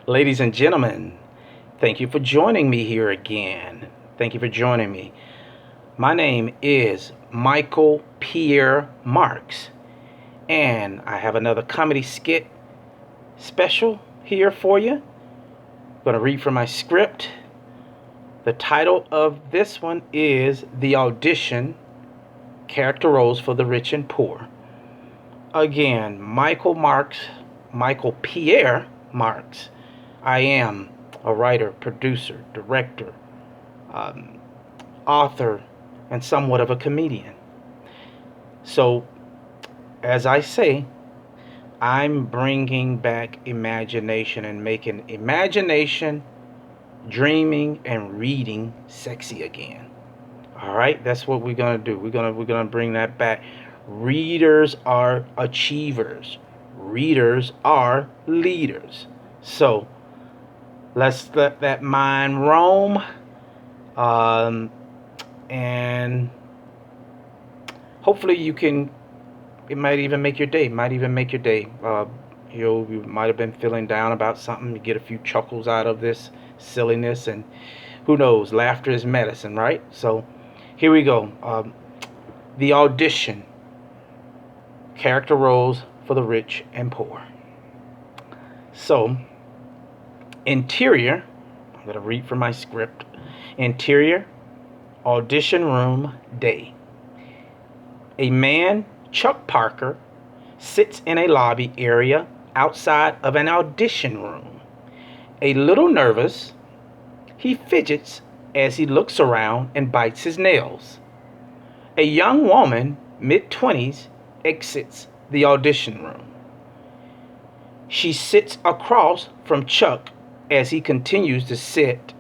Ladies and gentlemen, thank you for joining me here again. Thank you for joining me. My name is Michael Pierre Marks, and I have another comedy skit special here for you. I'm going to read from my script. The title of this one is The Audition, Character Roles for the Rich and Poor. Again, Michael Pierre Marks. I am a writer, producer, director, author, and somewhat of a comedian. So, as I say, I'm bringing back imagination and making imagination, dreaming, and reading sexy again. All right, that's what we're gonna do. We're gonna bring that back. Readers are achievers. Readers are leaders. So let's let that mind roam, and hopefully you can. It might even make your day. Might even make your day. You might have been feeling down about something. You get a few chuckles out of this silliness, and who knows? Laughter is medicine, right? So here we go. The Audition. Character roles for the rich and poor. So, interior, I'm going to read from my script. Interior, audition room, day. A man, Chuck Parker, sits in a lobby area outside of an audition room. A little nervous, he fidgets as he looks around and bites his nails. A young woman, mid-20s, exits the audition room. She sits across from Chuck as he continues to sit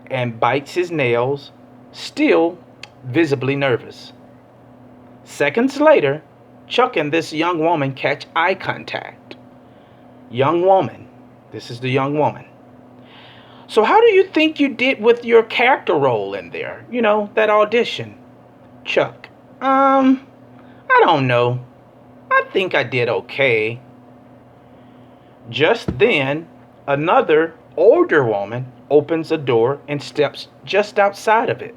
and bites his nails, still visibly nervous. Seconds later, Chuck and this young woman catch eye contact. Young woman, this is the young woman. So how do you think you did with your character role in there? You know, that audition. Chuck, I don't know. I think I did okay. Just then, another older woman opens a door and steps just outside of it.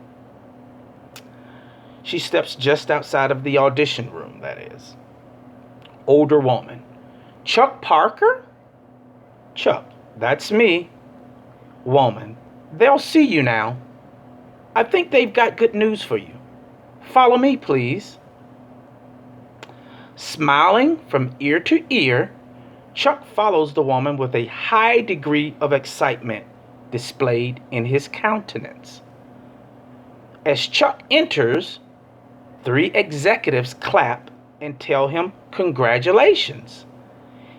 She steps just outside of the audition room, that is. Older woman. Chuck Parker? Chuck, that's me. Woman, they'll see you now. I think they've got good news for you. Follow me, please. Smiling from ear to ear, Chuck follows the woman with a high degree of excitement displayed in his countenance. As Chuck enters, 3 executives clap and tell him congratulations.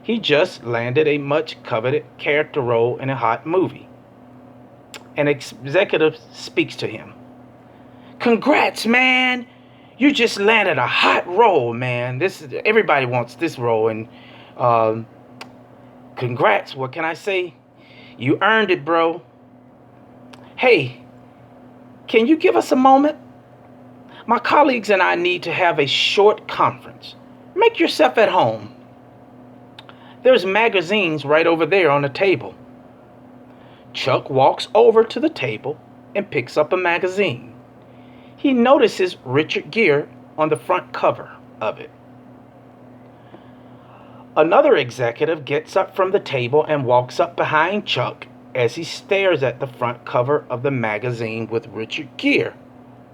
He just landed a much coveted character role in a hot movie. An executive speaks to him. Congrats, man! You just landed a hot role, man. Everybody wants this role, and congrats. What can I say? You earned it, bro. Hey, can you give us a moment? My colleagues and I need to have a short conference. Make yourself at home. There's magazines right over there on the table. Chuck walks over to the table and picks up a magazine. He notices Richard Gere on the front cover of it. Another executive gets up from the table and walks up behind Chuck as he stares at the front cover of the magazine with Richard Gere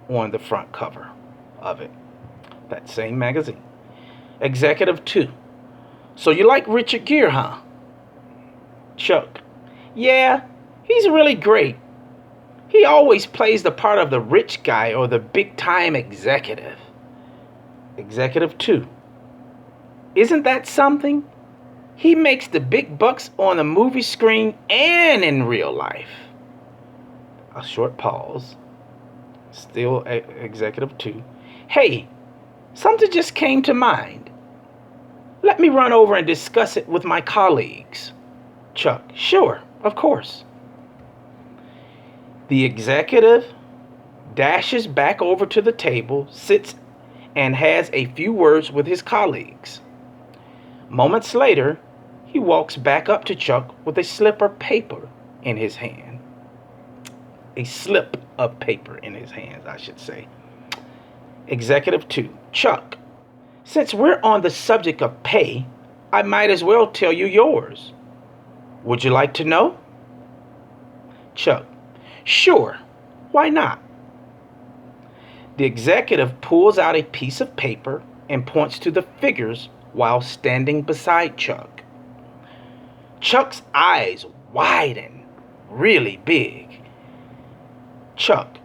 on the front cover of it. That same magazine. Executive 2. So you like Richard Gere, huh? Chuck. Yeah, he's really great. He always plays the part of the rich guy or the big-time executive. Executive 2. Isn't that something? He makes the big bucks on the movie screen and in real life. A short pause. Still Executive 2. Hey, something just came to mind. Let me run over and discuss it with my colleagues. Chuck. Sure, of course. The executive dashes back over to the table, sits, and has a few words with his colleagues. Moments later, He walks back up to Chuck with a slip of paper in his hand. A slip of paper in his hands, I should say. Executive 2. Chuck, since we're on the subject of pay, I might as well tell you yours. Would you like to know? Chuck, sure, why not? The executive pulls out a piece of paper and points to the figures while standing beside Chuck. Chuck's eyes widen really big. Chuck,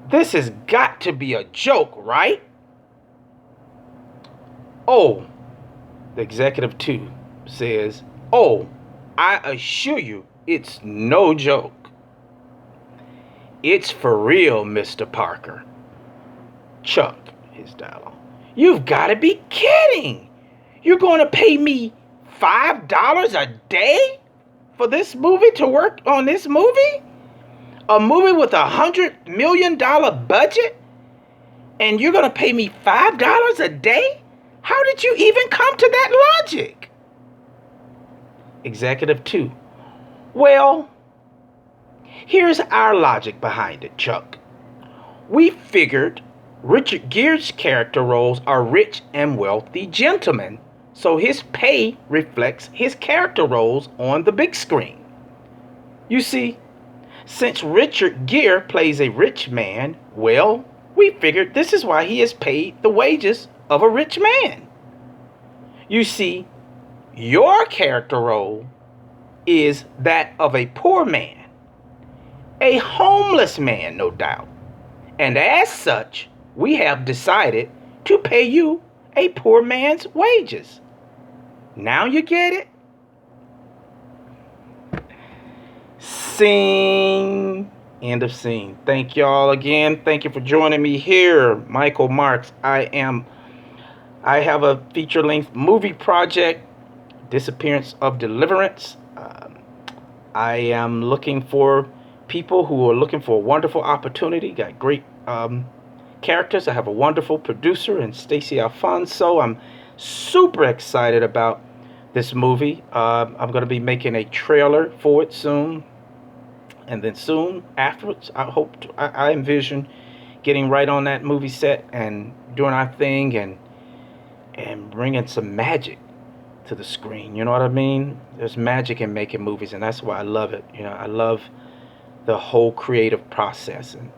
this has got to be a joke, right? Oh, the executive 2 says, oh, I assure you it's no joke. It's for real, Mr. Parker. Chuck, his dialogue. You've got to be kidding. You're going to pay me $5 a day for this movie, to work on this movie? A movie with $100 million budget? And you're going to pay me $5 a day? How did you even come to that logic? Executive 2. Well, here's our logic behind it, Chuck. We figured Richard Gere's character roles are rich and wealthy gentlemen, so his pay reflects his character roles on the big screen. You see, since Richard Gere plays a rich man, well, we figured this is why he is paid the wages of a rich man. You see, your character role is that of a poor man, a homeless man, no doubt. And as such, we have decided to pay you a poor man's wages. Now you get it? Scene. End of scene. Thank y'all again. Thank you for joining me here. Michael Marks. I have a feature-length movie project, Disappearance of Deliverance. I am looking for people who are looking for a wonderful opportunity. Got great characters. I have a wonderful producer in Stacey Alfonso. I'm super excited about this movie. I'm going to be making a trailer for it soon. And then soon afterwards, I envision getting right on that movie set and doing our thing and bringing some magic to the screen. You know what I mean? There's magic in making movies, and that's why I love it. You know, I love the whole creative process. And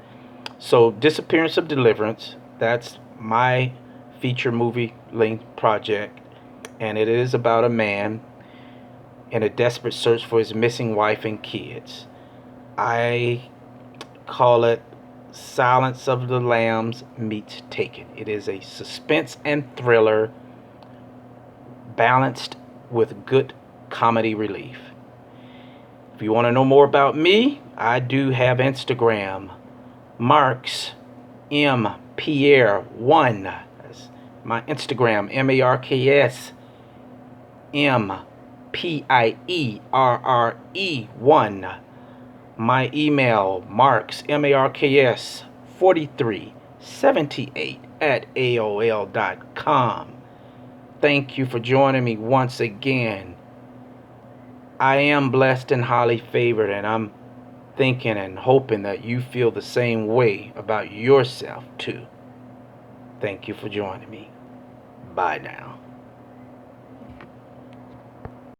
so Disappearance of Deliverance, that's my feature movie length project, and it is about a man in a desperate search for his missing wife and kids. I call it Silence of the Lambs meets Taken. It is a suspense and thriller balanced with good comedy relief. If you want to know more about me, I do have Instagram, Marks M Pierre 1. That's my Instagram, MARKS MPIERRE 1. My email, Marks MARKS 4378 at AOL.com. Thank you for joining me once again. I am blessed and highly favored, and I'm thinking and hoping that you feel the same way about yourself too. Thank you for joining me. Bye now.